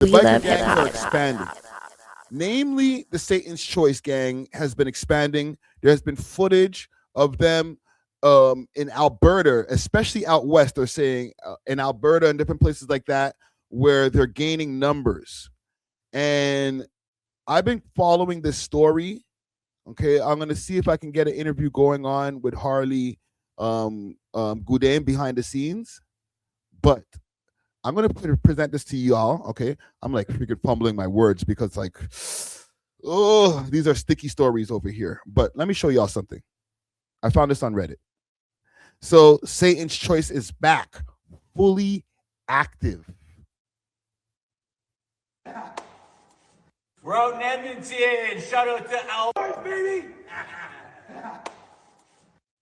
The biker gangs are expanding. Namely, the Satan's Choice gang has been expanding. There has been footage of them in Alberta, especially out west. They're saying in Alberta and different places like that, where they're gaining numbers. And I've been following this story. Okay, I'm gonna see if I can get an interview going on with Harley Goudin behind the scenes. But I'm gonna present this to y'all. Okay, I'm like freaking fumbling my words because like, oh, these are sticky stories over here. But let me show y'all something. I found this on Reddit. So Satan's Choice is back, fully active. We're out in Edmonton. Shout out to A.W.O.L, baby.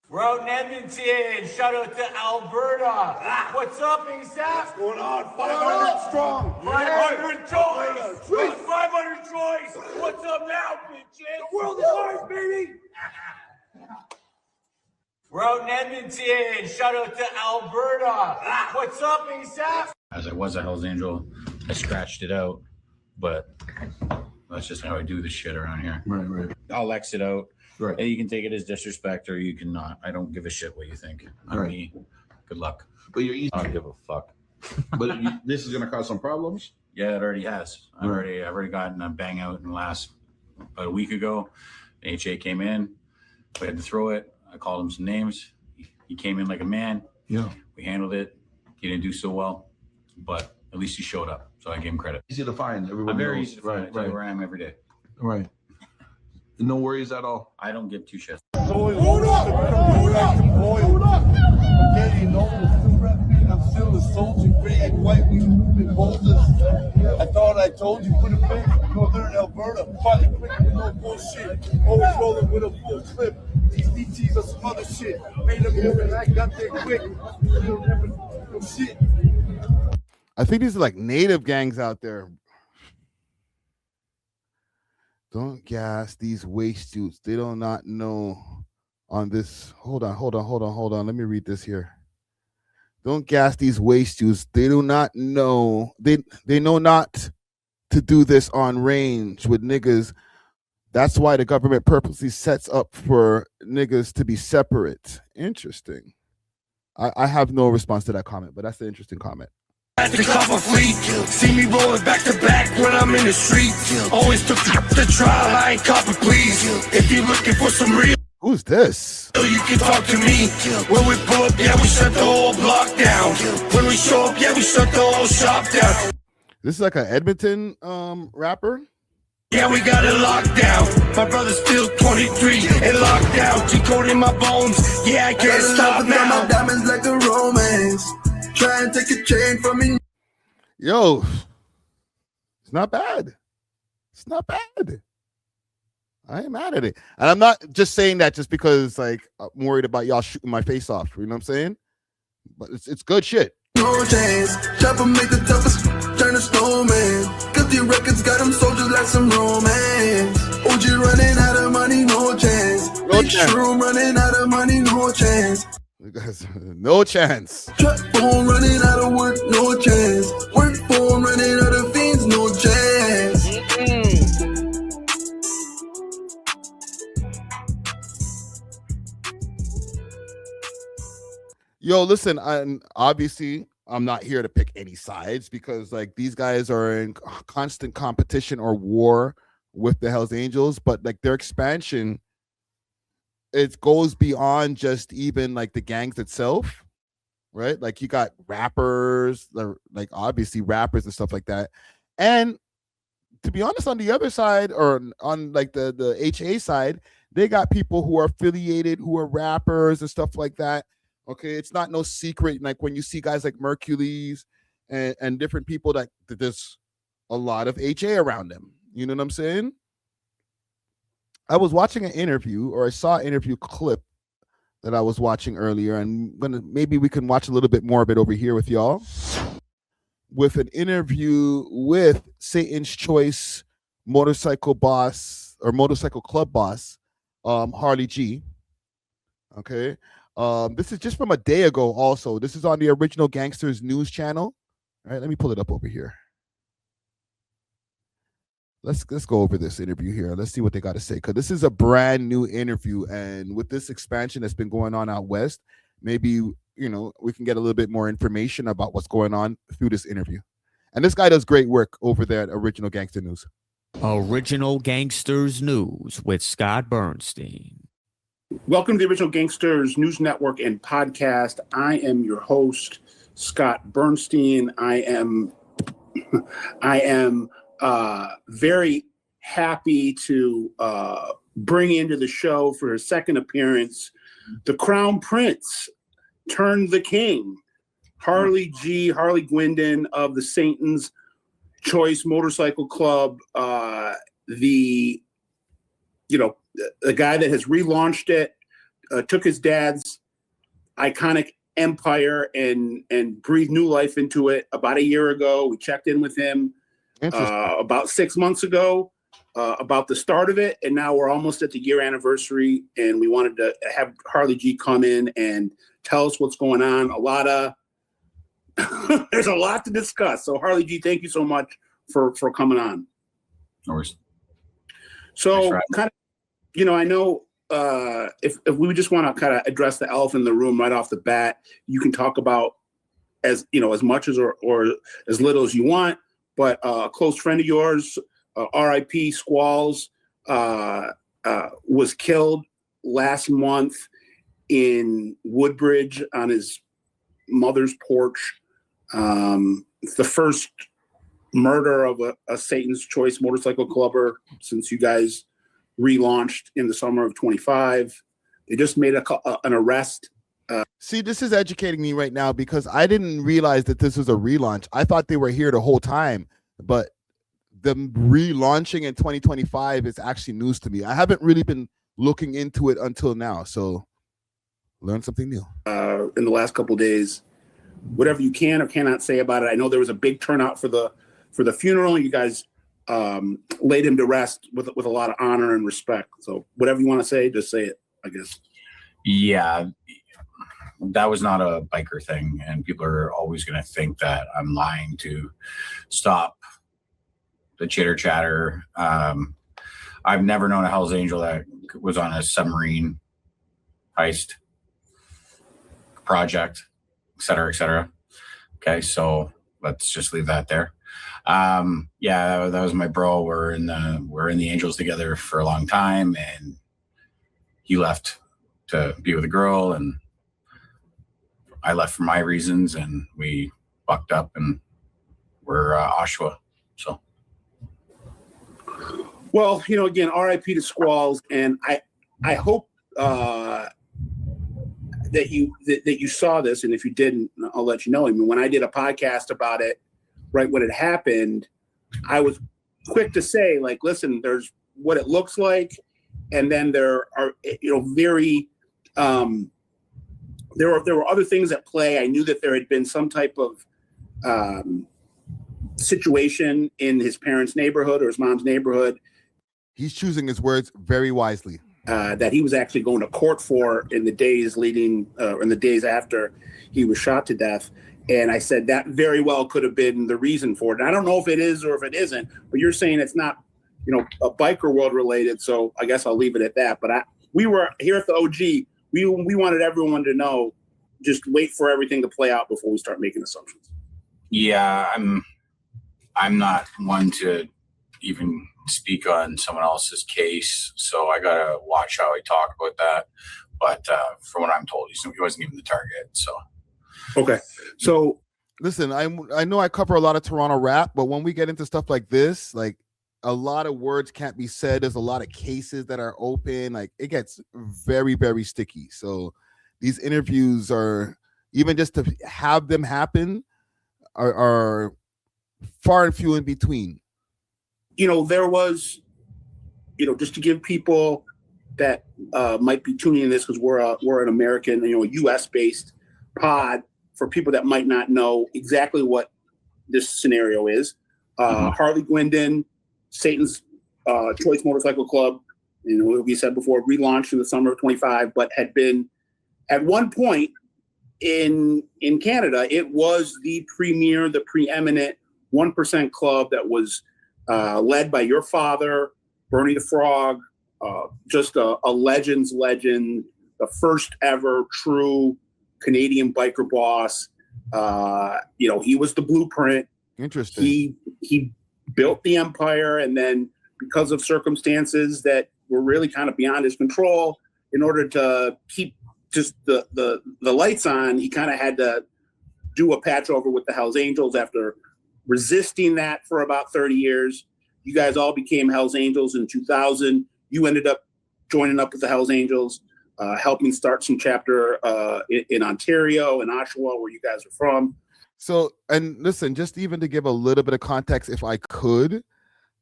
We're out in Edmonton. Shout out to Alberta. What's up, ASAP? What's going on? 500 strong. 500 choice. 500 choice. What's up now, bitches? The world is ours, baby. We're out in Edmonton. Shout out to Alberta. What's up, ASAP? As I was a Hell's Angel, I scratched it out, but that's just how I do this shit around here. Right. I'll X it out. Right. And you can take it as disrespect or you can not. I don't give a shit what you think. Me, good luck. But you're easy. I don't give a fuck. But this is gonna cause some problems. Yeah, it already has. I've already gotten a bang out in the last about a week ago. The HA came in. We had to throw it. I called him some names. He came in like a man. Yeah. We handled it. He didn't do so well, but at least he showed up. So I gave him credit. Easy to find. Everyone I'm very knows. easy to find. I tell you where I am every day. Right. No worries at all. I don't give two shits. Hold up! Hold up! Getting I'm still a soldier, gray and white, we moving boulders. I thought I told you, put a pin, Northern Alberta, finally quick with no bullshit. Always rolling with a full clip. These DTs are some other shit. Made them move and I got there quick. You'll never no shit. I think these are like native gangs out there. Don't gas these waste suits. They do not know on this. Hold on. Let me read this here. Don't gas these waste suits. They do not know. They know not to do this on range with niggas. That's why the government purposely sets up for niggas to be separate. Interesting. I have no response to that comment, but that's an interesting comment. At the cover fleet, see me rolling back to back when I'm in the street. Always took the trial, I ain't copy, please. If you're looking for some real, who's this? You can talk to me. When we pull up, yeah, we shut the whole block down. When we show up, yeah, we shut the whole shop down. This is like an Edmonton rapper. Yeah, we got it locked down. My brother's still 23 and locked out. G-code in my bones. Yeah, I can't stop now. My diamonds like a romance. Try and take a chain from me. Yo, it's not bad. It's not bad. I ain't mad at it. And I'm not just saying that just because like I'm worried about y'all shooting my face off. You know what I'm saying? But it's good shit. No chance. Chopper make the toughest turn to snowman. Cause the records got them soldiers like some romance. OG running out of money, no chance. No Big chance. Shroom running out of money, no chance. No chance. Truck phone running out of work, no chance. Work phone running out of fiends, no chance. Yo, listen, obviously I'm not here to pick any sides because like these guys are in constant competition or war with the Hells Angels, but like their expansion, it goes beyond just even like the gangs itself, right? Like you got rappers, like obviously rappers and stuff like that. And to be honest, on the other side or on like the HA side, they got people who are affiliated, who are rappers and stuff like that. Okay, it's not no secret. Like when you see guys like Mercules and different people that there's a lot of HA around them. You know what I'm saying? I was watching an interview, or I saw an interview clip that I was watching earlier, and maybe we can watch a little bit more of it over here with y'all. With an interview with Satan's Choice motorcycle boss or motorcycle club boss, Harley G. Okay. This is just from a day ago also. This is on the Original Gangsters news channel. All right, let me pull it up over here. let's go over this interview here. Let's see what they got to say, because this is a brand new interview, and with this expansion that's been going on out west, maybe we can get a little bit more information about what's going on through this interview. And this guy does great work over there at Original Gangster News. Original Gangsters News with Scott Bernstein. Welcome to the Original Gangsters News Network and podcast. I am your host, Scott Bernstein. I am very happy to bring into the show for his second appearance, the Crown Prince turned the King, Harley Gwindon of the Satan's Choice Motorcycle Club, the guy that has relaunched it, took his dad's iconic empire and breathed new life into it about a year ago. We checked in with him about 6 months ago about the start of it, and now we're almost at the year anniversary, and we wanted to have Harley G come in and tell us what's going on. There's a lot to discuss. So Harley G, thank you so much for coming on. No worries. So kind of, I know if we just want to kind of address the elephant in the room right off the bat, you can talk about as much as or as little as you want, but a close friend of yours, R.I.P. Squalls, was killed last month in Woodbridge on his mother's porch. It's the first murder of a Satan's Choice motorcycle clubber since you guys relaunched in the summer of 25. They just made an arrest. See, this is educating me right now, because I didn't realize that this was a relaunch. I thought they were here the whole time, but them relaunching in 2025 is actually news to me. I haven't really been looking into it until now, so learn something new. In the last couple of days, whatever you can or cannot say about it. I know there was a big turnout for the funeral. You guys laid him to rest with a lot of honor and respect. So whatever you want to say, just say it, I guess. Yeah, that was not a biker thing, and people are always going to think that I'm lying to stop the chitter chatter. I've never known a Hell's Angel that was on a submarine heist project, et cetera, et cetera. Okay, so let's just leave that there. Yeah, that was my bro. We're in the Angels together for a long time, and he left to be with a girl, and I left for my reasons, and we bucked up, and we're Oshawa. So, well, again, R.I.P. to Squalls, and I hope that you saw this, and if you didn't, I'll let you know. I mean, when I did a podcast about it, right when it happened, I was quick to say, like, listen, there's what it looks like, and then there are, very there were other things at play. I knew that there had been some type of situation in his parents' neighborhood or his mom's neighborhood. He's choosing his words very wisely. That he was actually going to court for in the days leading, in the days after he was shot to death. And I said that very well could have been the reason for it. And I don't know if it is or if it isn't, but you're saying it's not, a biker world related. So I guess I'll leave it at that. But we were here at the OG. We wanted everyone to know, just wait for everything to play out before we start making assumptions. Yeah, I'm not one to even speak on someone else's case, so I gotta watch how I talk about that. But from what I'm told, he wasn't even the target. So okay, so listen, I know I cover a lot of Toronto rap, but when we get into stuff like this, like, a lot of words can't be said. There's a lot of cases that are open. Like, it gets very, very sticky. So these interviews are, even just to have them happen, are far and few in between. There was, just to give people that might be tuning in this, because we're an American, a U.S. based pod, for people that might not know exactly what this scenario is. Harley Gwindon, Satan's Choice Motorcycle Club, we said before, relaunched in the summer of 25, but had been at one point in Canada, it was the preeminent 1% club that was led by your father, Bernie the Frog, just a legend's legend, the first ever true Canadian biker boss. He was the blueprint. Interesting. He built the empire, and then because of circumstances that were really kind of beyond his control, in order to keep just the lights on, he kind of had to do a patch over with the Hells Angels after resisting that for about 30 years. You guys all became Hells Angels in 2000. You ended up joining up with the Hells Angels, helping start some chapter in Ontario and Oshawa, where you guys are from. So, and listen, just even to give a little bit of context, if I could,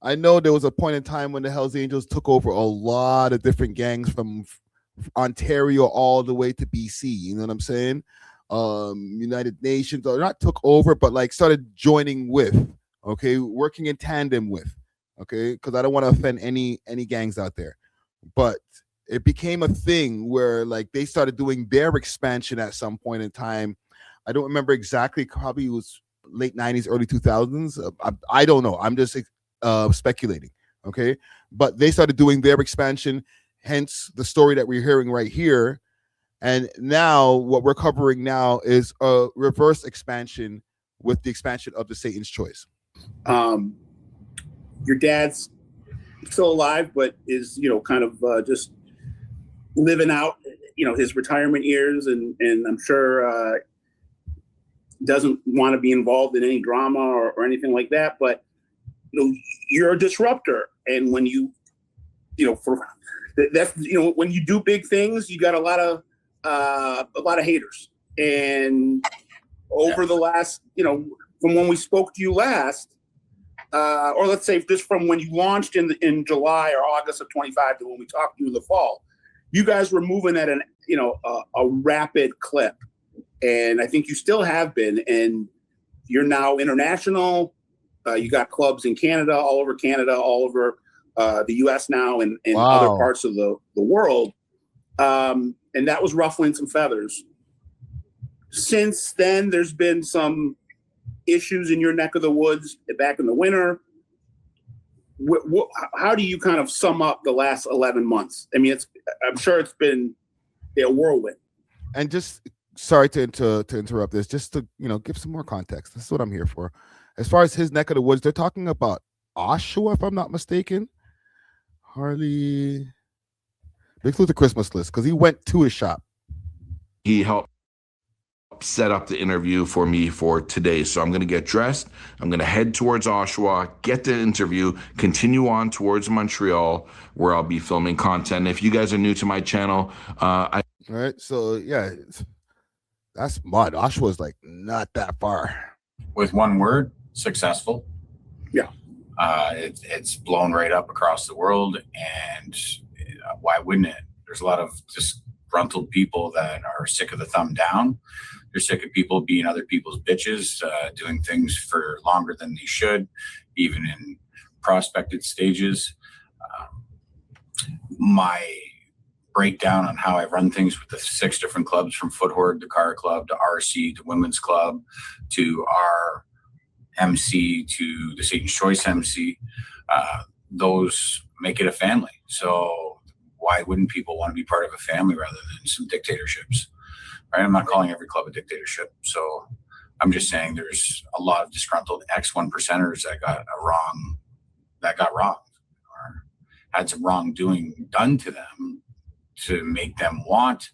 I know there was a point in time when the Hells Angels took over a lot of different gangs from Ontario all the way to BC. You know what I'm saying? United Nations, or not took over, but like started joining with, okay, working in tandem with, okay, because I don't want to offend any gangs out there, but it became a thing where like they started doing their expansion at some point in time. I don't remember exactly, probably it was late 90s, early 2000s. I don't know. I'm just speculating, okay? But they started doing their expansion, hence the story that we're hearing right here. And now what we're covering now is a reverse expansion with the expansion of the Satan's Choice. Your dad's still alive, but is, kind of just living out, his retirement years, and I'm sure doesn't want to be involved in any drama or anything like that. But you're a disruptor, and when you when you do big things, you got a lot of haters. And over the last, from when we spoke to you last, or let's say just from when you launched in July or August of 25 to when we talked to you in the fall, you guys were moving at a rapid clip. And I think you still have been, and you're now international. You got clubs in Canada, all over the US now, and other parts of the world. And that was ruffling some feathers. Since then, there's been some issues in your neck of the woods back in the winter. How do you kind of sum up the last 11 months? I mean, I'm sure it's been a whirlwind. And just sorry to interrupt this, just to give some more context. This is what I'm here for. As far as his neck of the woods, they're talking about Oshawa, if I'm not mistaken. Harley, they include the Christmas list because he went to his shop. He helped set up the interview for me for today. So I'm going to get dressed. I'm going to head towards Oshawa, get the interview, continue on towards Montreal, where I'll be filming content. If you guys are new to my channel, all right. So yeah, that's mud. Oshawa's like not that far. With one word, successful. Yeah. It's blown right up across the world, and why wouldn't it? There's a lot of disgruntled people that are sick of the thumb down. They're sick of people being other people's bitches, doing things for longer than they should, even in prospected stages. My breakdown on how I run things with the 6 different clubs, from Foot Horde to Car Club to RC to Women's Club to our MC to the Satan's Choice MC, those make it a family. So why wouldn't people want to be part of a family rather than some dictatorships? Right? I'm not calling every club a dictatorship. So I'm just saying there's a lot of disgruntled X1 percenters that got wronged or had some wrongdoing done to them to make them want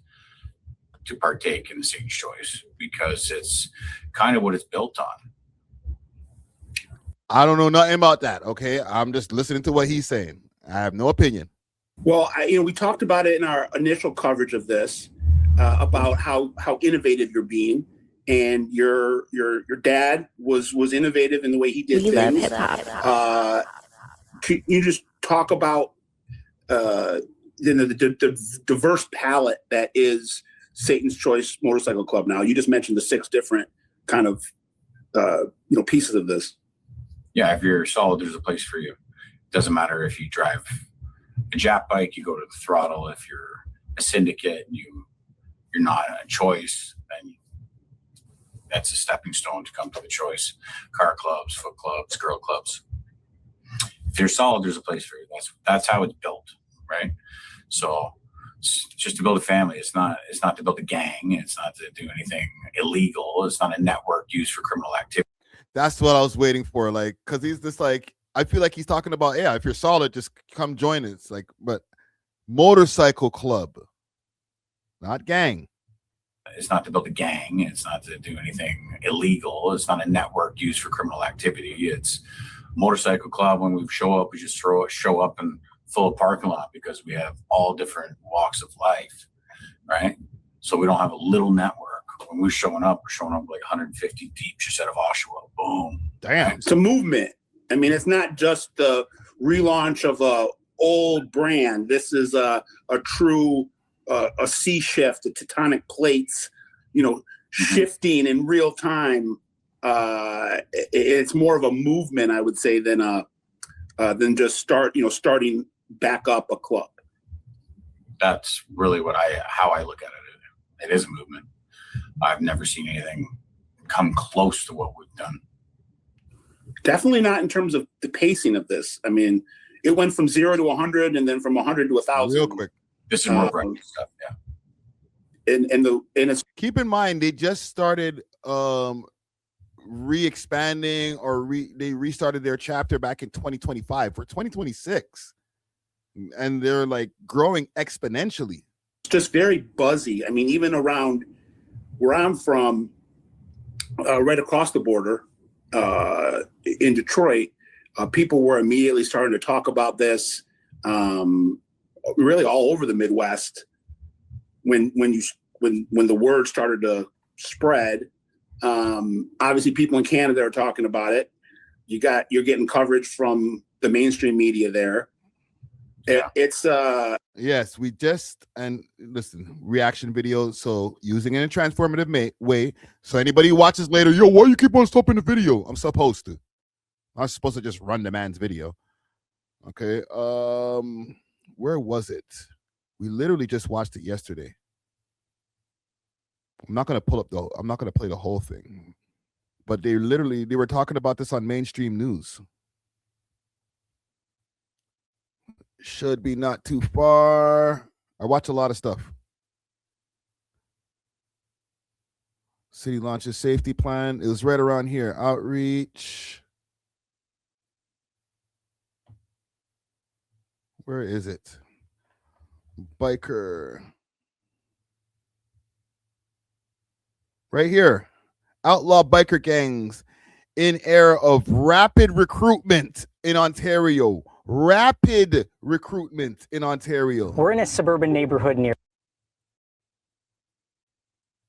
to partake in the Satan's Choice, because it's kind of what it's built on. I don't know nothing about that. Okay, I'm just listening to what he's saying. I have no opinion. Well, we talked about it in our initial coverage of this, about how innovative you're being, and your dad was innovative in the way he did things. Can you just talk about the diverse palette that is Satan's Choice Motorcycle Club now? You just mentioned the 6 different kind of pieces of this. Yeah, if you're solid, there's a place for you. Doesn't matter if you drive a Jap bike, you go to the throttle. If you're a syndicate, you're not a choice, then that's a stepping stone to come to the choice. Car clubs, foot clubs, girl clubs. If you're solid, there's a place for you. That's how it's built, right? So it's just to build a family. It's not to build a gang. It's not to do anything illegal. It's not a network used for criminal activity. That's what I was waiting for. Like, because he's just like, I feel like he's talking about, yeah, if you're solid, just come join us. Like, but motorcycle club, not gang. It's not to build a gang. It's not to do anything illegal. It's not a network used for criminal activity. It's a motorcycle club. When we show up, we just show up and fill a parking lot because we have all different walks of life, right? So we don't have a little network. When we're showing up like 150 deep just out of Oshawa. Boom. Damn. It's a movement. I mean, it's not just the relaunch of a old brand. This is a true a sea shift, the tectonic plates, shifting in real time. It's more of a movement, I would say, than just starting back up a club. That's really how I look at it. It is a movement. I've never seen anything come close to what we've done. Definitely not in terms of the pacing of this. I mean, it went from 0 to 100 and then from 100 to 1,000. Real quick. This is more practice stuff, yeah. And it's Keep in mind, they just started re-expanding or they restarted their chapter back in 2025 for 2026. And they're like growing exponentially. just very buzzy. I mean, even around where I'm from, right across the border in Detroit, people were immediately starting to talk about this. Really all over the Midwest, when the word started to spread. Obviously, people in Canada are talking about it. You're getting coverage from the mainstream media there. It's yes, we just, and listen, reaction videos, so using it in a transformative way. So anybody who watches later, yo, why you keep on stopping the video? I'm supposed to just run the man's video. Okay. Where was it? We literally just watched it yesterday. I'm not gonna play the whole thing, but they were talking about this on mainstream news. Should be not too far. I watch a lot of stuff. City launches safety plan. It was right around here. Outreach. Where is it? Biker. Right here. Outlaw biker gangs in era of rapid recruitment in Ontario. Rapid recruitment in Ontario. We're in a suburban neighborhood near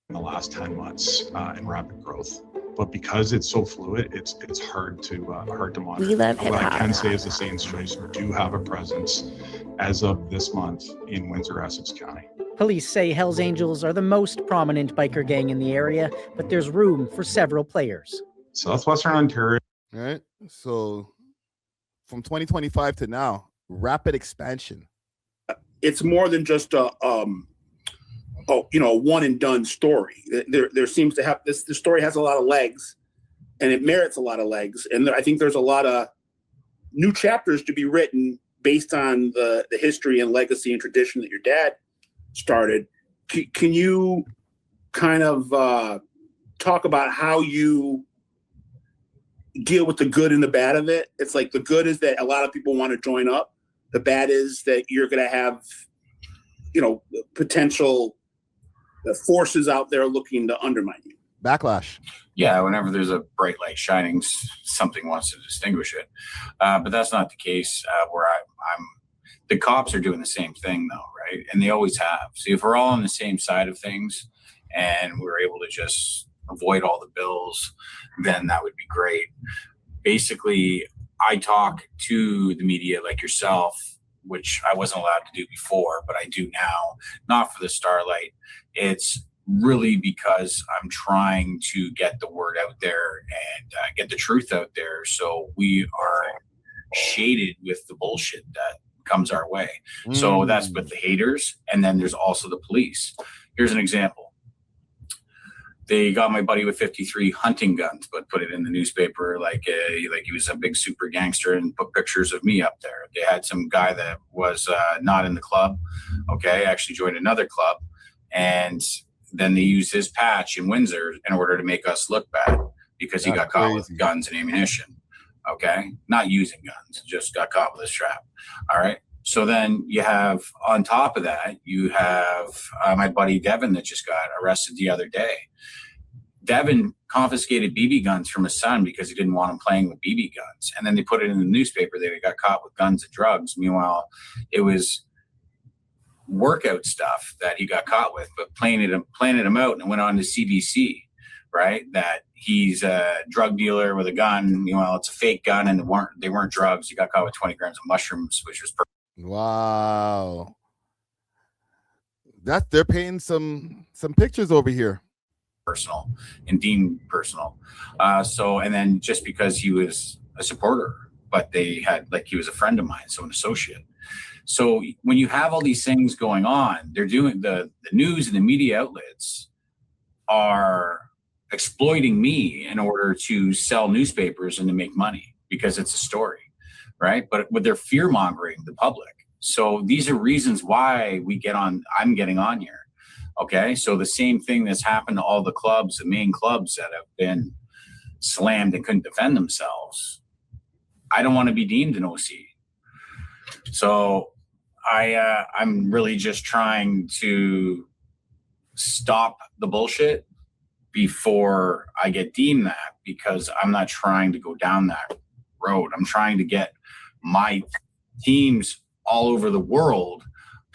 in the last 10 months in rapid growth. But because it's so fluid, it's hard to monitor. We love hip What hop. I can say is the Saints Choice do have a presence as of this month in Windsor, Essex County. Police say Hell's Angels are the most prominent biker gang in the area, but there's room for several players. Southwestern Ontario. All right. So from 2025 to now, rapid expansion. It's more than just a one and done story. There seems to have this. The story has a lot of legs, and it merits a lot of legs. And I think there's a lot of new chapters to be written based on the history and legacy and tradition that your dad started. Can you kind of talk about how you deal with the good and the bad of it? It's like the good is that a lot of people want to join up. The bad is that you're going to have, potential forces out there looking to undermine you. Backlash. Yeah, whenever there's a bright light shining, something wants to distinguish it. But that's not the case where I'm. The cops are doing the same thing though, right? And they always have. So if we're all on the same side of things and we're able to just avoid all the bills, then that would be great. Basically, I talk to the media like yourself, which I wasn't allowed to do before, but I do now, not for the starlight. It's really because I'm trying to get the word out there and get the truth out there. So we are shaded with the bullshit that comes our way. So that's with the haters. And then there's also the police. Here's an example. they got my buddy with 53 hunting guns, but put it in the newspaper like he was a big super gangster and put pictures of me up there. They had some guy that was not in the club, okay, actually joined another club, and then they used his patch in Windsor in order to make us look bad because he got caught with guns and ammunition, okay, not using guns, just got caught with a strap. All right. So then you have, on top of that, you have my buddy Devin that just got arrested the other day. Devin confiscated BB guns from his son because he didn't want him playing with BB guns. And then they put it in the newspaper that he got caught with guns and drugs. Meanwhile, it was workout stuff that he got caught with, but planted him out and went on to CBC, right? That he's a drug dealer with a gun. Meanwhile, it's a fake gun and they weren't drugs. He got caught with 20 grams of mushrooms, which was perfect. Wow. They're painting some pictures over here. Personal and deemed personal. And then just because he was a supporter, but they had, like, he was a friend of mine, so an associate. So when you have all these things going on, they're doing the news and the media outlets are exploiting me in order to sell newspapers and to make money because it's a story, right? But they're fear mongering the public. So these are reasons why I'm getting on here. Okay. So the same thing that's happened to all the clubs, the main clubs that have been slammed and couldn't defend themselves. I don't want to be deemed an OC. So I'm really just trying to stop the bullshit before I get deemed that, because I'm not trying to go down that road. I'm trying to get my teams all over the world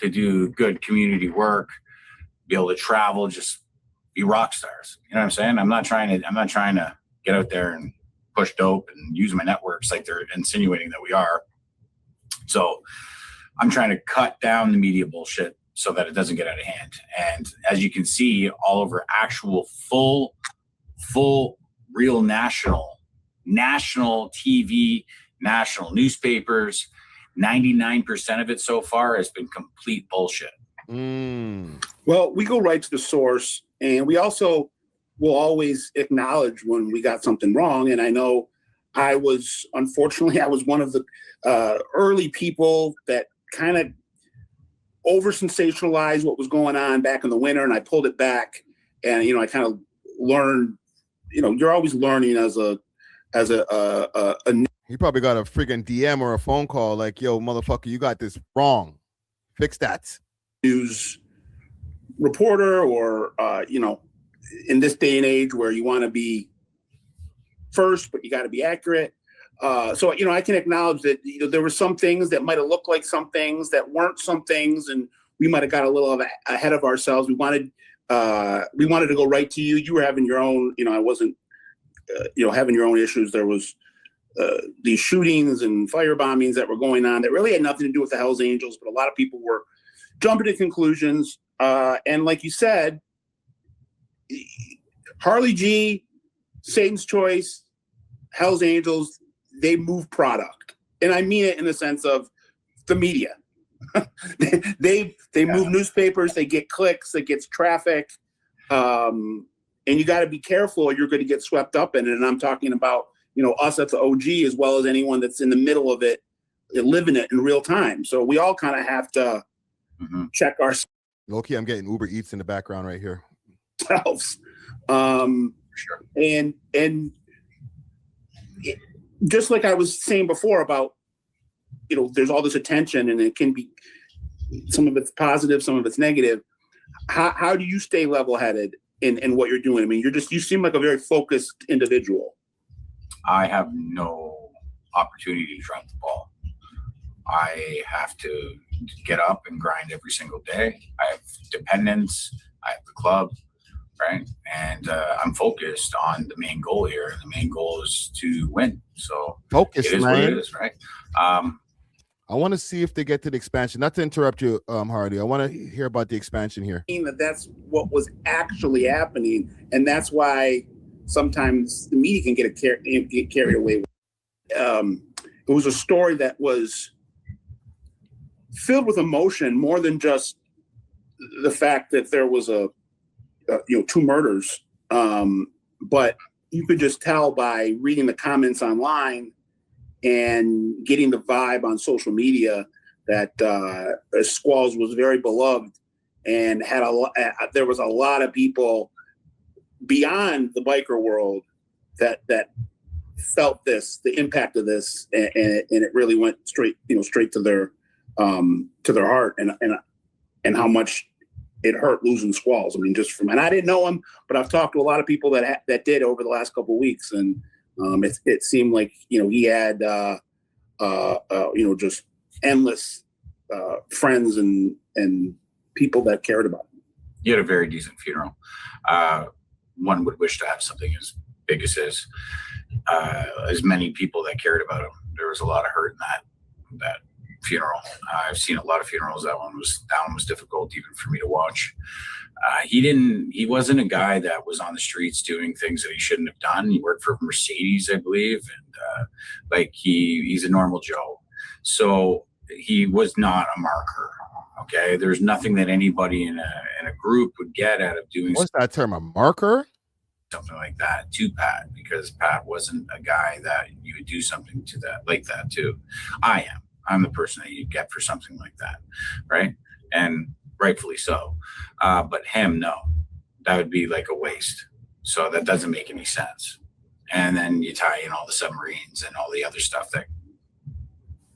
to do good community work, be able to travel, just be rock stars. You know what I'm saying? I'm not trying to get out there and push dope and use my networks like they're insinuating that we are. So I'm trying to cut down the media bullshit so that it doesn't get out of hand. And as you can see, all over actual full real national TV, national newspapers, 99% of it so far has been complete bullshit. Well, we go right to the source, and we also will always acknowledge when we got something wrong. And I know unfortunately, I was one of the early people that kind of over sensationalized what was going on back in the winter, and I pulled it back. And I kind of learned. You're always learning as a He probably got a freaking DM or a phone call like, "Yo, motherfucker, you got this wrong. Fix that." News reporter, or in this day and age where you want to be first, but you got to be accurate. So I can acknowledge that there were some things that might have looked like some things that weren't some things, and we might have got a little ahead of ourselves. We wanted to go right to you. You were having your own. I wasn't. Having your own issues. There was these shootings and fire bombings that were going on that really had nothing to do with the Hells Angels, but a lot of people were jumping to conclusions. And like you said, Harley G, Satan's Choice, Hells Angels, they move product. And I mean it in the sense of the media. they move newspapers, they get clicks, they get traffic. And you got to be careful or you're going to get swept up in it. And I'm talking about, us at the OG as well as anyone that's in the middle of it, living it in real time. So we all kind of have to check ourselves. Low-key, I'm getting Uber Eats in the background right here. Sure. And just like I was saying before about, there's all this attention and it can be, some of it's positive, some of it's negative. How do you stay level-headed in what you're doing? I mean, you seem like a very focused individual. I have no opportunity to drop the ball. I have to get up and grind every single day. I have dependents. I have the club, right? And I'm focused on the main goal here. The main goal is to win. So focus, it is man. what it is, right? I want to see if they get to the expansion. Not to interrupt you, Hardy. I want to hear about the expansion here. That's what was actually happening, and that's why sometimes the media can get carried away. It was a story that was filled with emotion, more than just the fact that there was two murders But you could just tell by reading the comments online and getting the vibe on social media that Squalls was very beloved and had there was a lot of people beyond the biker world that felt the impact of this, and it really went straight to their heart, and how much it hurt losing Squalls. I mean, and I didn't know him, but I've talked to a lot of people that did over the last couple of weeks, and it seemed like he had just endless friends and people that cared about him. He had a very decent funeral. One would wish to have something as big as his. As many people that cared about him. There was a lot of hurt in that funeral. I've seen a lot of funerals. That one was difficult even for me to watch. He wasn't a guy that was on the streets doing things that he shouldn't have done. He worked for Mercedes, I believe, and he's a normal Joe. So he was not a marker. Okay, there's nothing that anybody in a group would get out of doing. What's that term? A marker? Something like that to Pat, because Pat wasn't a guy that you would do something to that to. I'm the person that you'd get for something like that, right? And rightfully so. But him, no, that would be like a waste. So that doesn't make any sense. And then you tie in all the submarines and all the other stuff that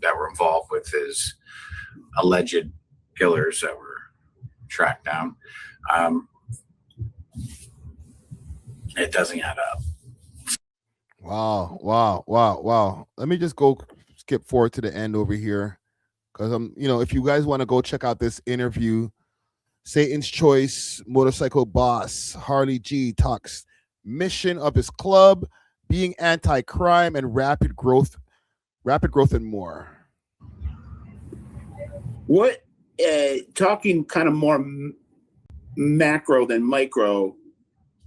were involved with his alleged killers that were tracked down. It doesn't add up. Wow. Let me just skip forward to the end over here, because if you guys want to go check out this interview, Satan's Choice motorcycle boss Harley G talks mission of his club, being anti-crime, and rapid growth and more. What talking kind of more macro than micro,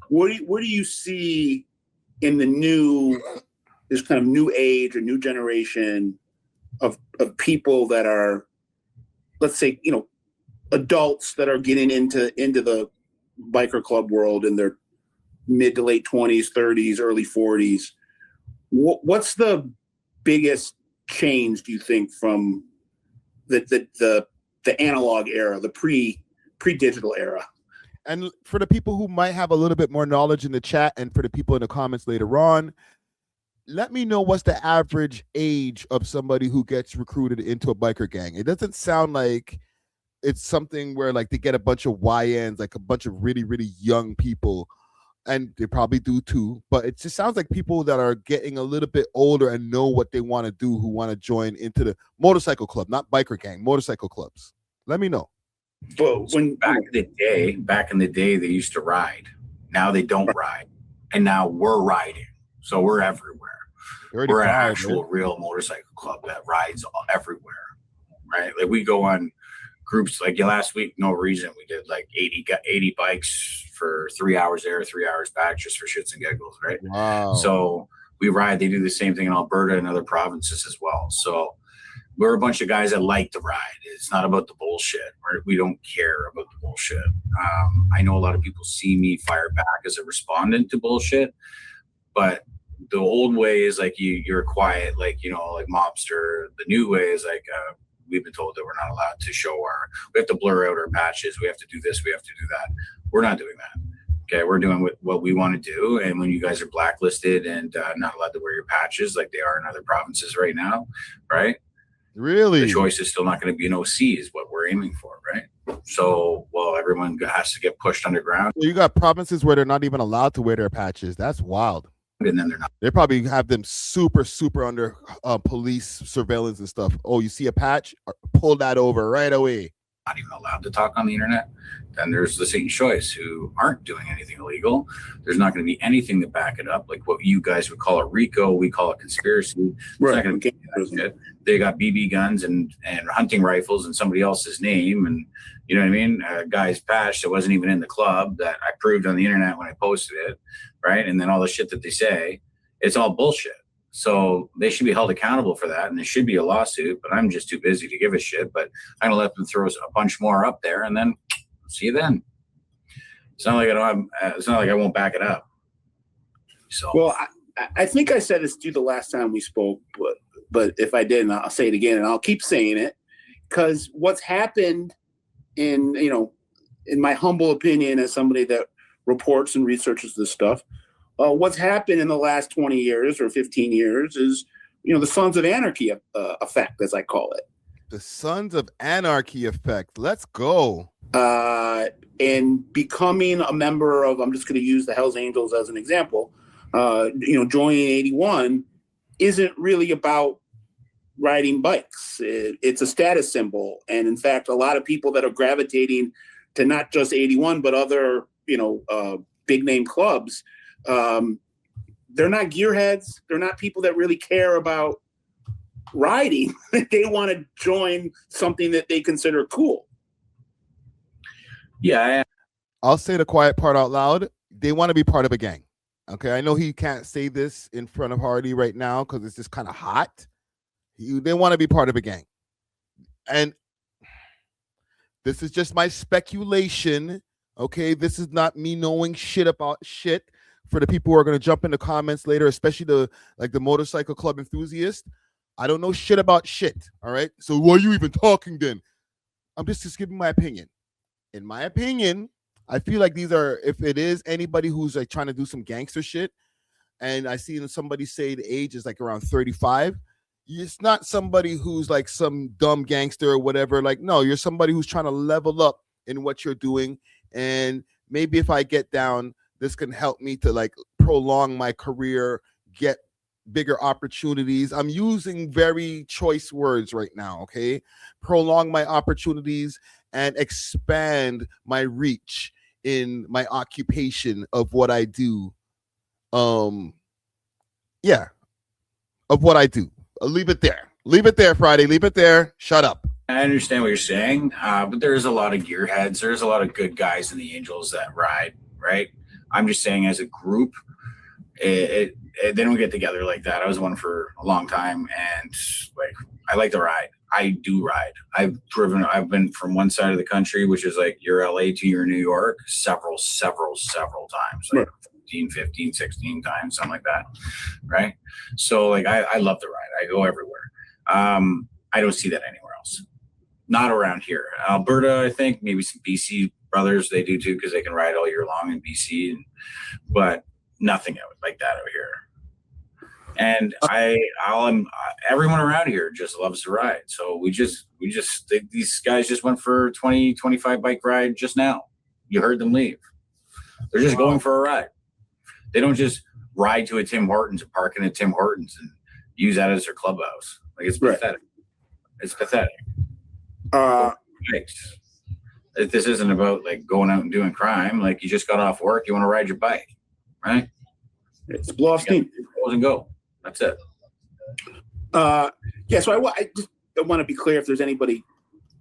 what do you see in this kind of new age or new generation of people that are, let's say, adults that are getting into the biker club world in their mid to late 20s, 30s, early 40s? What's the biggest change, do you think, from the analog era, the pre-digital era? And for the people who might have a little bit more knowledge in the chat, and for the people in the comments later on, let me know what's the average age of somebody who gets recruited into a biker gang. It doesn't sound like it's something where like they get a bunch of YNs, like a bunch of really, really young people, and they probably do too. But it just sounds like people that are getting a little bit older and know what they want to do, who want to join into the motorcycle club, not biker gang, motorcycle clubs. Let me know. But back in the day, they used to ride. Now they don't ride, and now we're riding. So we're everywhere. We're an actual real motorcycle club that rides everywhere, right? Like we go on groups. Like last week, no reason, we did like 80 bikes for 3 hours there, 3 hours back, just for shits and giggles, right? Wow. So we ride. They do the same thing in Alberta and other provinces as well. So we're a bunch of guys that like to ride. It's not about the bullshit. We don't care about the bullshit. I know a lot of people see me fire back as a respondent to bullshit, but the old way is like you're quiet, like like mobster. The new way is like we've been told that we're not allowed to we have to blur out our patches. We have to do this. We have to do that. We're not doing that. Okay, we're doing what we want to do. And when you guys are blacklisted and not allowed to wear your patches like they are in other provinces right now, right? Really? The choice is still not going to be an OC is what we're aiming for, right? So, everyone has to get pushed underground. You got provinces where they're not even allowed to wear their patches. That's wild. And then they're not. They probably have them super under police surveillance and stuff. Oh, you see a patch? Pull that over right away. Not even allowed to talk on the internet. Then there's the Satan's Choice who aren't doing anything illegal. There's not going to be anything to back it up. Like what you guys would call a RICO, we call it conspiracy. Right. It's not going to be that shit. They got BB guns and hunting rifles in somebody else's name. And you know what I mean? A guy's patch that wasn't even in the club that I proved on the internet when I posted it. Right. And then all the shit that they say, it's all bullshit. So they should be held accountable for that. And there should be a lawsuit, but I'm just too busy to give a shit. But I'm going to let them throw a bunch more up there and then see you then. It's not like I don't have. It's not like I won't back it up. So Well, I think I said this to you the last time we spoke, but if I didn't, I'll say it again, and I'll keep saying it, because what's happened in my humble opinion, as somebody that reports and researches this stuff, what's happened in the last 20 years or 15 years is, the Sons of Anarchy effect, as I call it. The Sons of Anarchy effect. Let's go. And becoming a member of, I'm just going to use the Hells Angels as an example, joining 81 isn't really about riding bikes. It's a status symbol. And in fact, a lot of people that are gravitating to not just 81, but other, big name clubs, they're not gearheads. They're not people that really care about riding. They want to join something that they consider cool. yeah, I'll say the quiet part out loud. They want to be part of a gang. Okay, I know he can't say this in front of Hardy right now because it's just kind of hot. They want to be part of a gang. And this is just my speculation. Okay, this is not me knowing shit about shit. For the people who are going to jump in the comments later, especially the motorcycle club enthusiast, I don't know shit about shit. All right, so why are you even talking then? I'm just giving my opinion. In my opinion, I feel like these are, if it is anybody who's like trying to do some gangster shit, and I see somebody say the age is like around 35, it's not somebody who's like some dumb gangster or whatever. Like, no, you're somebody who's trying to level up in what you're doing. And maybe if I get down, this can help me to like prolong my career, get bigger opportunities. I'm using very choice words right now, okay? Prolong my opportunities and expand my reach in my occupation of what I do. Of what I do. I'll leave it there. Leave it there, Friday. Leave it there. Shut up. I understand what you're saying, but there's a lot of gearheads. There's a lot of good guys in the Angels that ride, right? I'm just saying, as a group, they don't get together like that. I was one for a long time, and like I like to ride. I do ride. I've been from one side of the country, which is like your LA to your New York, several times, like 15, 16 times, something like that, right? So like I love to ride. I go everywhere. I don't see that anywhere else. Not around here. Alberta, I think, maybe some BC brothers, they do too, because they can ride all year long in BC, but nothing like that over here. And everyone around here just loves to ride. So these guys just went for 20, 25 bike ride just now. You heard them leave. They're just going for a ride. They don't just ride to a Tim Hortons or park in a Tim Hortons and use that as their clubhouse. Like, it's pathetic. It's pathetic. This isn't about like going out and doing crime. Like, you just got off work, you want to ride your bike, right? It's blow off steam. Close and go. That's it. So I just want to be clear if there's anybody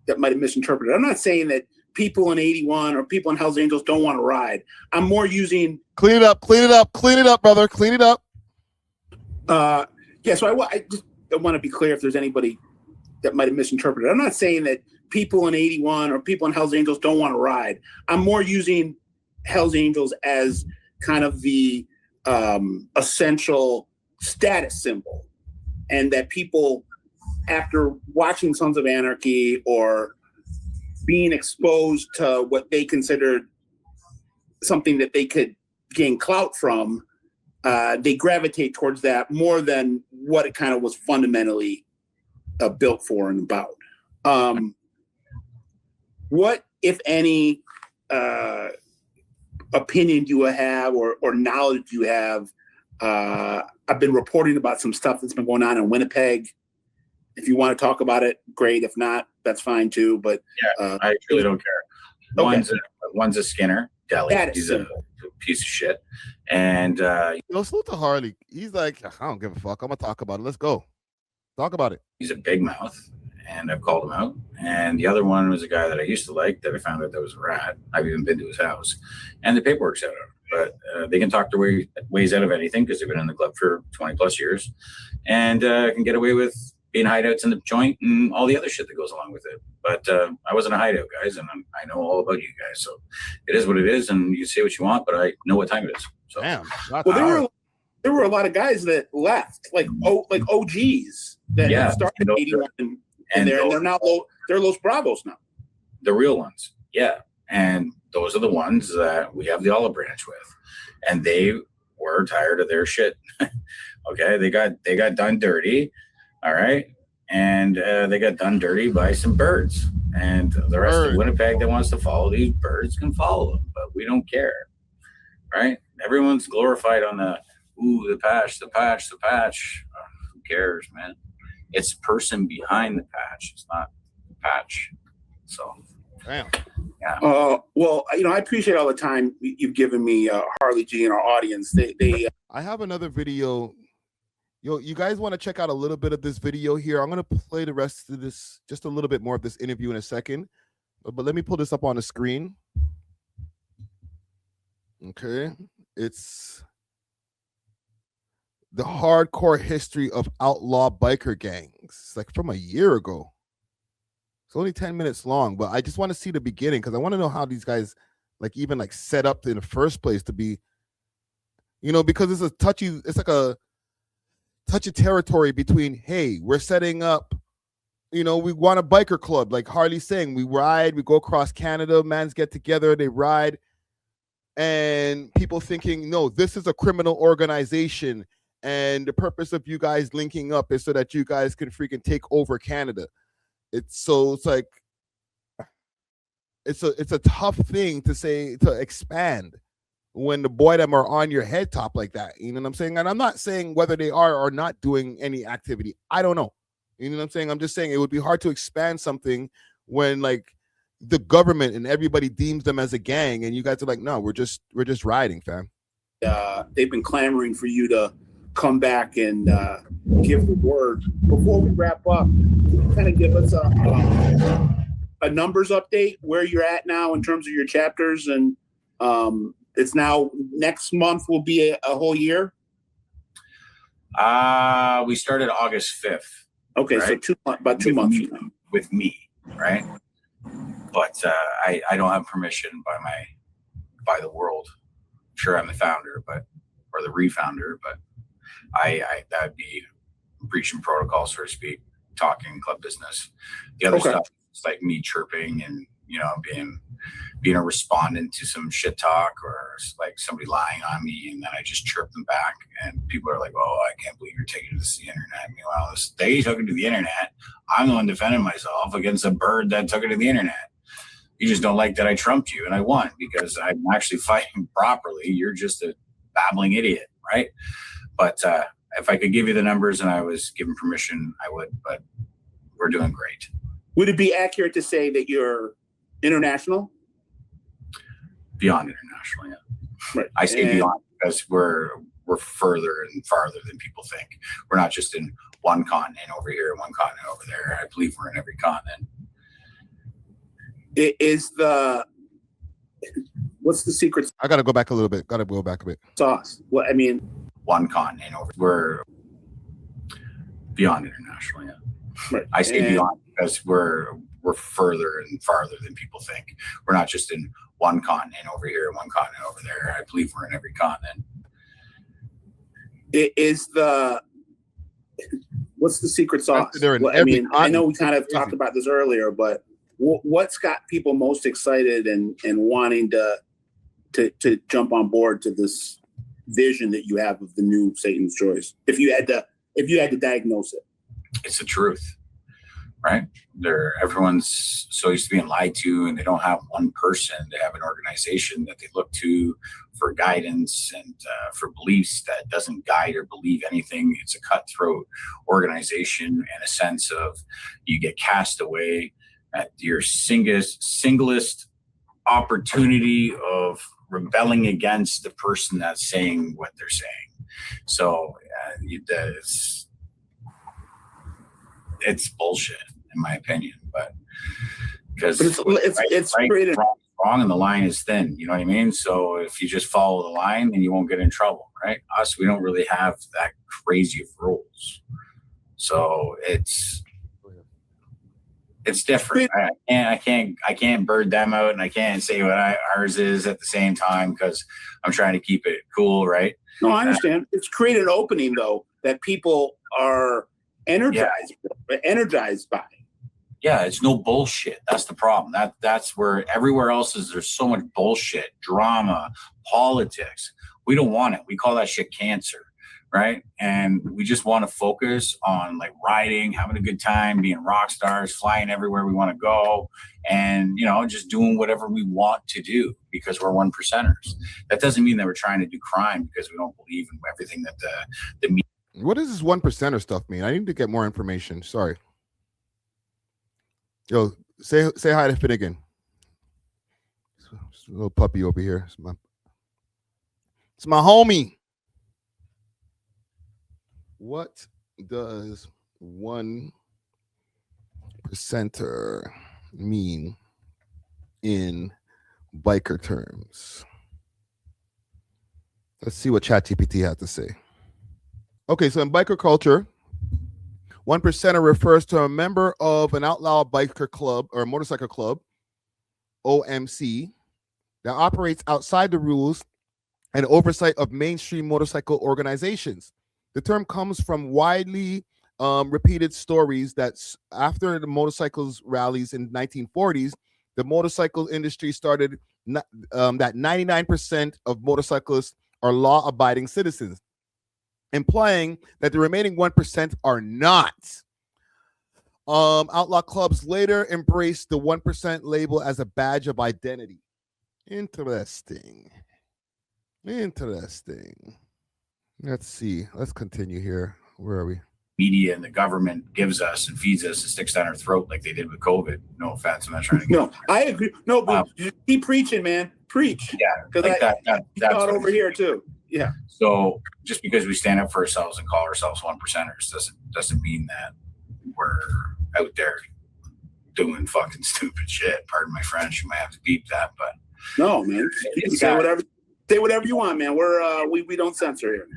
that might have misinterpreted. I'm not saying that people in 81 or people in Hells Angels don't want to ride. I'm more using clean it up, brother. Clean it up. I just want to be clear if there's anybody that might have misinterpreted. I'm not saying that people in 81 or people in Hells Angels don't want to ride. I'm more using Hells Angels as kind of the essential status symbol, and that people, after watching Sons of Anarchy or being exposed to what they considered something that they could gain clout from, they gravitate towards that more than what it kind of was fundamentally built for and about. What, if any, opinion do you have or knowledge do you have? I've been reporting about some stuff that's been going on in Winnipeg. If you want to talk about it, great. If not, that's fine too. But I really don't care. Okay. One's a Skinner Deli. He's a piece of shit. And salute to Harley. He's like, I don't give a fuck. I'm gonna talk about it. Let's go. Talk about it. He's a big mouth, and I've called him out. And the other one was a guy that I used to like that I found out that was a rat. I've even been to his house, and the paperwork's out of him. But they can talk their ways out of anything because they've been in the club for 20 plus years, and can get away with being hideouts in the joint and all the other shit that goes along with it. But I wasn't a hideout, guys, and I know all about you guys. So it is what it is, and you say what you want, but I know what time it is. So damn. Well, there were a lot of guys that left, like OGs that started 81 and they're now they're Los Bravos now. The real ones, yeah. And those are the ones that we have the olive branch with, and they were tired of their shit. Okay, they got done dirty, all right, and they got done dirty by some birds, and the rest of Winnipeg that wants to follow these birds can follow them, but we don't care, right? Everyone's glorified on the patch. Who cares, man? It's the person behind the patch. It's not the patch. So, damn. Yeah. Well, I appreciate all the time you've given me, Harley G, and our audience. I have another video. Yo, you guys want to check out a little bit of this video here? I'm gonna play the rest of this, just a little bit more of this interview in a second. But let me pull this up on the screen. Okay, it's the hardcore history of outlaw biker gangs. It's like from a year ago. It's only 10 minutes long, but I just want to see the beginning because I want to know how these guys even set up in the first place to be, because it's like a touchy territory between, hey, we're setting up, we want a biker club, like Harley's saying, we ride, we go across Canada, mans get together, they ride, and people thinking, no, this is a criminal organization, and the purpose of you guys linking up is so that you guys can freaking take over Canada. It's like it's a tough thing to say, to expand when the boy them are on your head top like that. You know what I'm saying? And I'm not saying whether they are or not doing any activity. I don't know. You know what I'm saying? I'm just saying it would be hard to expand something when the government and everybody deems them as a gang, and you guys are like, no, we're just riding, fam. They've been clamoring for you to come back and give the word. Before we wrap up, kind of give us a numbers update, where you're at now in terms of your chapters, and it's now next month will be a whole year. We started August 5th. Okay, right? So about 2 months with me, right? But I don't have permission by the world. Sure, I'm the founder, or the refounder, but that'd be breaching protocol, so to speak, talking club business. The other stuff is like me chirping and being a respondent to some shit talk, or like somebody lying on me, and then I just chirp them back, and people are like, "Oh, I can't believe you're taking this to the internet." Meanwhile, they took it to the internet. I'm the one defending myself against a bird that took it to the internet. You just don't like that I trumped you, and I won because I'm actually fighting properly. You're just a babbling idiot, right? But if I could give you the numbers and I was given permission, I would. But we're doing great. Would it be accurate to say that you're international? Beyond international, yeah. Right. I say beyond because we're further and farther than people think. We're not just in one continent over here and one continent over there. I believe we're in every continent. What's the secret? I gotta go back a little bit. Sauce. Well, I mean, one continent over. We're beyond international, yeah. Right. I say beyond because we're further and farther than people think. We're not just in one continent over here and one continent over there. I believe we're in every continent. What's the secret sauce? I know we kind of talked about this earlier, but what's got people most excited and wanting to jump on board to this vision that you have of the new Satan's Choice? If you had to diagnose it, it's the truth, right? Everyone's so used to being lied to, and they don't have one person. They have an organization that they look to for guidance and for beliefs that doesn't guide or believe anything. It's a cutthroat organization in a sense of you get cast away at your singlest opportunity of rebelling against the person that's saying what they're saying. So it's bullshit in my opinion, but because it's right, wrong and the line is thin, you know what I mean? So if you just follow the line, then you won't get in trouble, right? Us, we don't really have that crazy of rules. So it's different. I can't bird them out, and I can't say what ours is at the same time because I'm trying to keep it cool, right? No, I understand. It's created an opening though that people are energized by. Yeah, it's no bullshit. That's the problem. That's where everywhere else is. There's so much bullshit, drama, politics. We don't want it. We call that shit cancer. Right. And we just want to focus on like riding, having a good time, being rock stars, flying everywhere we want to go, and, just doing whatever we want to do because we're 1%ers. That doesn't mean that we're trying to do crime because we don't believe in everything that the media. What does this 1%er stuff mean? I need to get more information. Sorry. Yo, say hi to Finnegan. It's a little puppy over here. It's my homie. What does 1%er mean in biker terms? Let's see what ChatGPT has to say. Okay, so in biker culture, 1%er refers to a member of an outlaw biker club or motorcycle club, OMC, that operates outside the rules and oversight of mainstream motorcycle organizations. The term comes from widely repeated stories that after the motorcycles rallies in 1940s, the motorcycle industry started that 99% of motorcyclists are law-abiding citizens, implying that the remaining 1% are not. Outlaw clubs later embraced the 1% label as a badge of identity. Interesting. Let's see. Let's continue here. Where are we? Media and the government gives us and feeds us and sticks down our throat like they did with COVID. No offense, I'm not trying to. No, I agree. No, but keep preaching, man. Preach. Yeah, like that's over here too. Yeah. So just because we stand up for ourselves and call ourselves 1%ers doesn't mean that we're out there doing fucking stupid shit. Pardon my French. You might have to beep that, but no, man. You can say whatever you want, man. We're we don't censor here.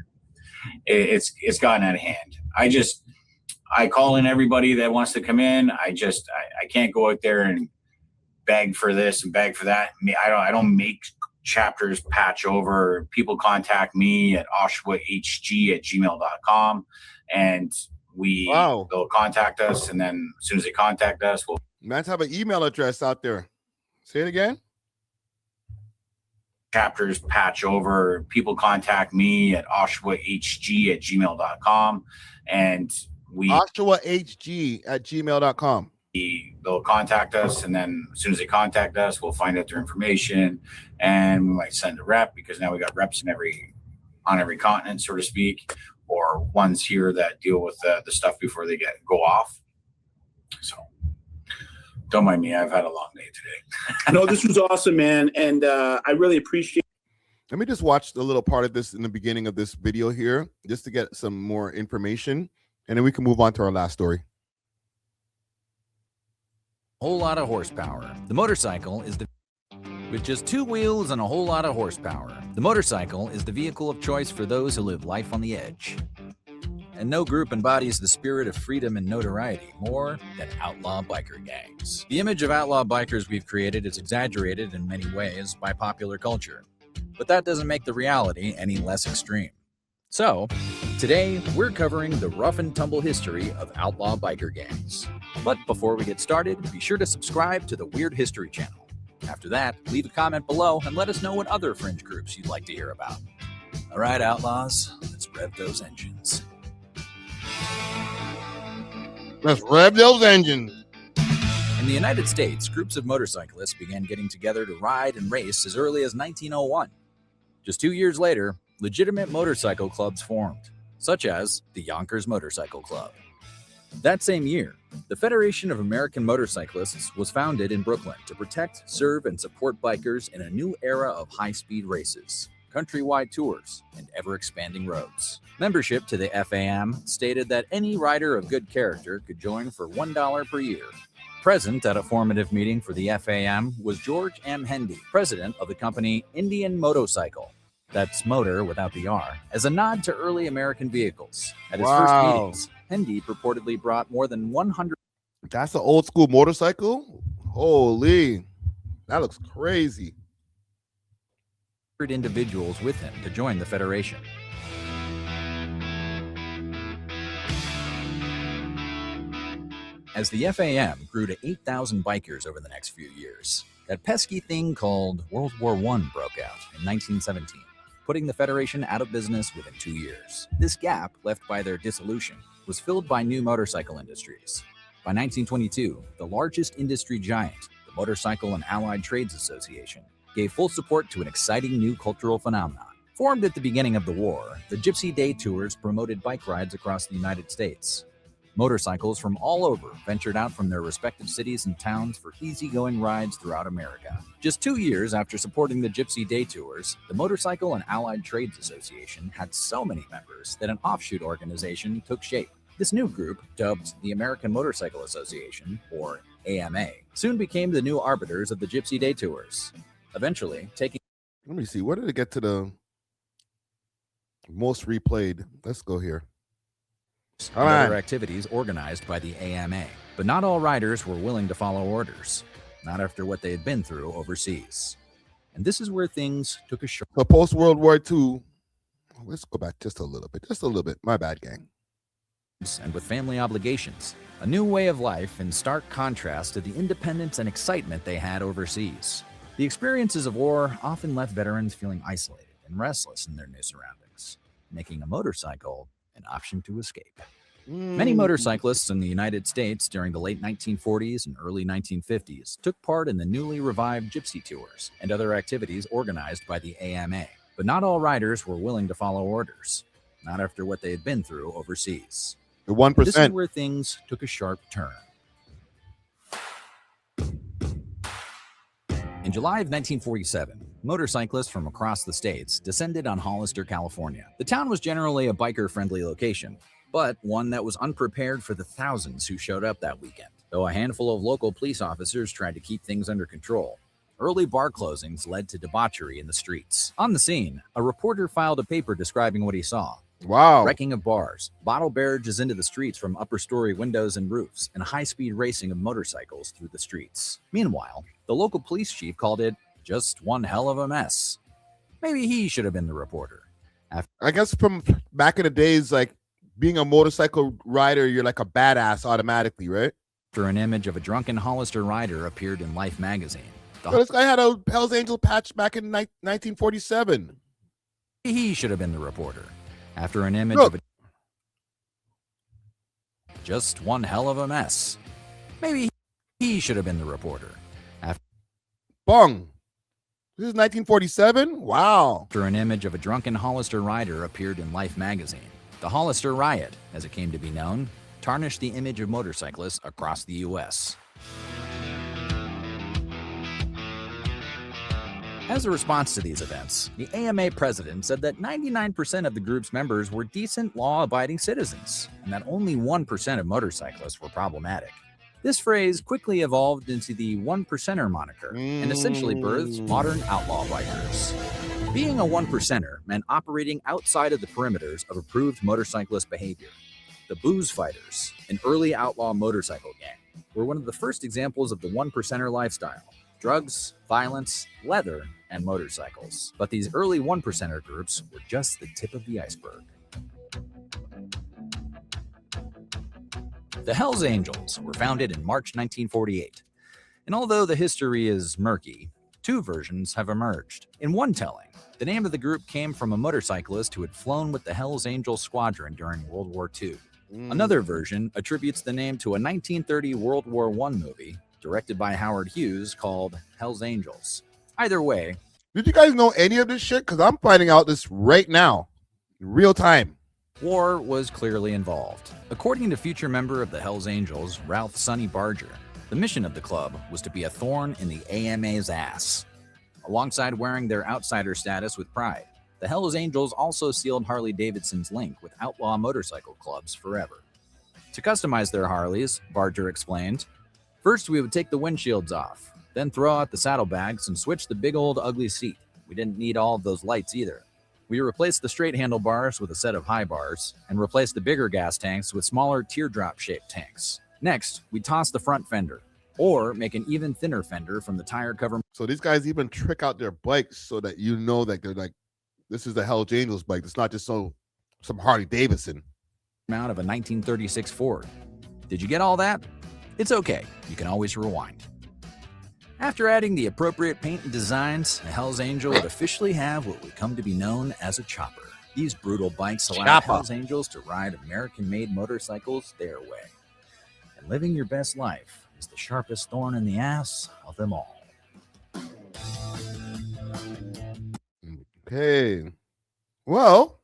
It's gotten out of hand. I call in everybody that wants to come in. I can't go out there and beg for this and beg for that. I don't make chapters patch over. People contact me at oshawahg@gmail.com and they'll contact us, and then as soon as they contact us, we'll have an email address out there. Say it again. Chapters patch over. People contact me at oshawahg@gmail.com and oshawahg@gmail.com. They'll contact us, and then as soon as they contact us, we'll find out their information, and we might send a rep because now we got reps on every continent, so to speak, or ones here that deal with the stuff before they go off. So don't mind me. I've had a long day today. No, this was awesome, man. And I really appreciate. Let me just watch a little part of this in the beginning of this video here, just to get some more information. And then we can move on to our last story. Whole lot of horsepower. The motorcycle is with just 2 wheels and a whole lot of horsepower. The motorcycle is the vehicle of choice for those who live life on the edge. And no group embodies the spirit of freedom and notoriety more than outlaw biker gangs. The image of outlaw bikers we've created is exaggerated in many ways by popular culture, but that doesn't make the reality any less extreme. So, today we're covering the rough and tumble history of outlaw biker gangs. But before we get started, be sure to subscribe to the Weird History channel. After that, leave a comment below and let us know what other fringe groups you'd like to hear about. All right, outlaws, let's rev those engines. Let's rev those engines. In the United States, groups of motorcyclists began getting together to ride and race as early as 1901. Just 2 years later, legitimate motorcycle clubs formed, such as the Yonkers Motorcycle Club. That same year, the Federation of American Motorcyclists was founded in Brooklyn to protect, serve, and support bikers in a new era of high-speed races, countrywide tours, and ever-expanding roads. Membership to the FAM stated that any rider of good character could join for $1 per year. Present at a formative meeting for the FAM was George M. Hendy, president of the company Indian Motorcycle, that's motor without the R, as a nod to early American vehicles. At his first meetings, Hendy purportedly brought more than 100 That's an old school motorcycle. Holy, that looks crazy. individuals with him to join the Federation. As the FAM grew to 8,000 bikers over the next few years, that pesky thing called World War I broke out in 1917, putting the Federation out of business within 2 years. This gap, left by their dissolution, was filled by new motorcycle industries. By 1922, the largest industry giant, the Motorcycle and Allied Trades Association, gave full support to an exciting new cultural phenomenon. Formed at the beginning of the war, the Gypsy Day Tours promoted bike rides across the United States. Motorcycles from all over ventured out from their respective cities and towns for easygoing rides throughout America. Just 2 years after supporting the Gypsy Day Tours, the Motorcycle and Allied Trades Association had so many members that an offshoot organization took shape. This new group, dubbed the American Motorcycle Association, or AMA, soon became the new arbiters of the Gypsy Day Tours, eventually taking... Let me see. Where did it get to the most replayed? Let's go here. and other activities organized by the AMA. But not all riders were willing to follow orders, not after what they had been through overseas. And this is where things took a sharp... So post World War II, let's go back just a little bit. My bad, gang. And with family obligations, a new way of life in stark contrast to the independence and excitement they had overseas. The experiences of war often left veterans feeling isolated and restless in their new surroundings, making a motorcycle an option to escape. Many motorcyclists in the United States during the late 1940s and early 1950s took part in the newly revived Gypsy Tours and other activities organized by the AMA. But not all riders were willing to follow orders, not after what they had been through overseas. The 1%. This is where things took a sharp turn. In July of 1947, motorcyclists from across the states descended on Hollister, California. The town was generally a biker-friendly location, but one that was unprepared for the thousands who showed up that weekend. Though a handful of local police officers tried to keep things under control, early bar closings led to debauchery in the streets. On the scene, a reporter filed a paper describing what he saw. Wow. Wrecking of bars, bottle barrages into the streets from upper-story windows and roofs, and high-speed racing of motorcycles through the streets. Meanwhile, the local police chief called it just one hell of a mess. Maybe he should have been the reporter. I guess from back in the days, like being a motorcycle rider, you're like a badass automatically, right? After an image of a drunken Hollister rider appeared in Life magazine. This guy had a Hell's Angel patch back in 1947. He should have been the reporter. After an image of a just one hell of a mess. Maybe he should have been the reporter. Bong. This is 1947? Wow. After an image of a drunken Hollister rider appeared in Life magazine. The Hollister Riot, as it came to be known, tarnished the image of motorcyclists across the U.S. As a response to these events, the AMA president said that 99% of the group's members were decent, law-abiding citizens, and that only 1% of motorcyclists were problematic. This phrase quickly evolved into the one-percenter moniker and essentially birthed modern outlaw bikers. Being a one-percenter meant operating outside of the perimeters of approved motorcyclist behavior. The Booze Fighters, an early outlaw motorcycle gang, were one of the first examples of the one-percenter lifestyle. Drugs, violence, leather, and motorcycles. But these early one-percenter groups were just the tip of the iceberg. The Hells Angels were founded in March 1948. And although the history is murky, two versions have emerged. In one telling, the name of the group came from a motorcyclist who had flown with the Hells Angels squadron during World War II. Another version attributes the name to a 1930 World War I movie directed by Howard Hughes called Hells Angels. Either way. Did you guys know any of this shit? Because I'm finding out this right now, in real time. War was clearly involved. According to future member of the Hells Angels, Ralph Sonny Barger, the mission of the club was to be a thorn in the AMA's ass. Alongside wearing their outsider status with pride, the Hells Angels also sealed Harley-Davidson's link with outlaw motorcycle clubs forever. To customize their Harleys, Barger explained, "First, we would take the windshields off, then throw out the saddlebags and switch the big old ugly seat. We didn't need all of those lights either. We replaced the straight handlebars with a set of high bars and replaced the bigger gas tanks with smaller teardrop-shaped tanks. Next, we toss the front fender, or make an even thinner fender from the tire cover. So these guys even trick out their bikes so that you know that they're like, this is the Hell's Angels bike. It's not just some Harley Davidson. Mount of a 1936 Ford. Did you get all that? It's okay. You can always rewind. After adding the appropriate paint and designs, a Hell's Angel would officially have what would come to be known as a chopper. These brutal bikes allow Hell's Angels to ride American-made motorcycles their way. And living your best life is the sharpest thorn in the ass of them all. Okay. Well,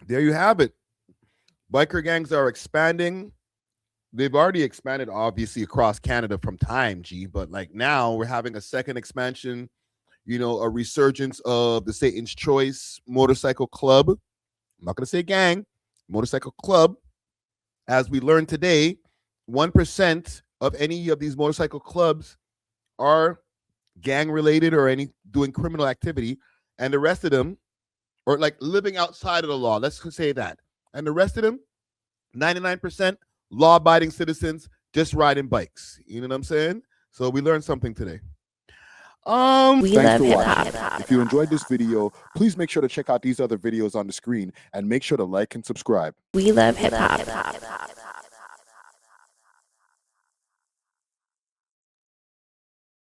there you have it. Biker gangs are expanding. They've already expanded, obviously, across Canada from time, G, but like now we're having a second expansion, a resurgence of the Satan's Choice Motorcycle Club. I'm not going to say gang, motorcycle club. As we learned today, 1% of any of these motorcycle clubs are gang related or doing criminal activity, and the rest of them are like living outside of the law. Let's say that. And the rest of them, 99%, law-abiding citizens just riding bikes. You know what I'm saying? So we learned something today. Thanks for watching. If you enjoyed this video, please make sure to check out these other videos on the screen and make sure to like and subscribe. We love hip hop.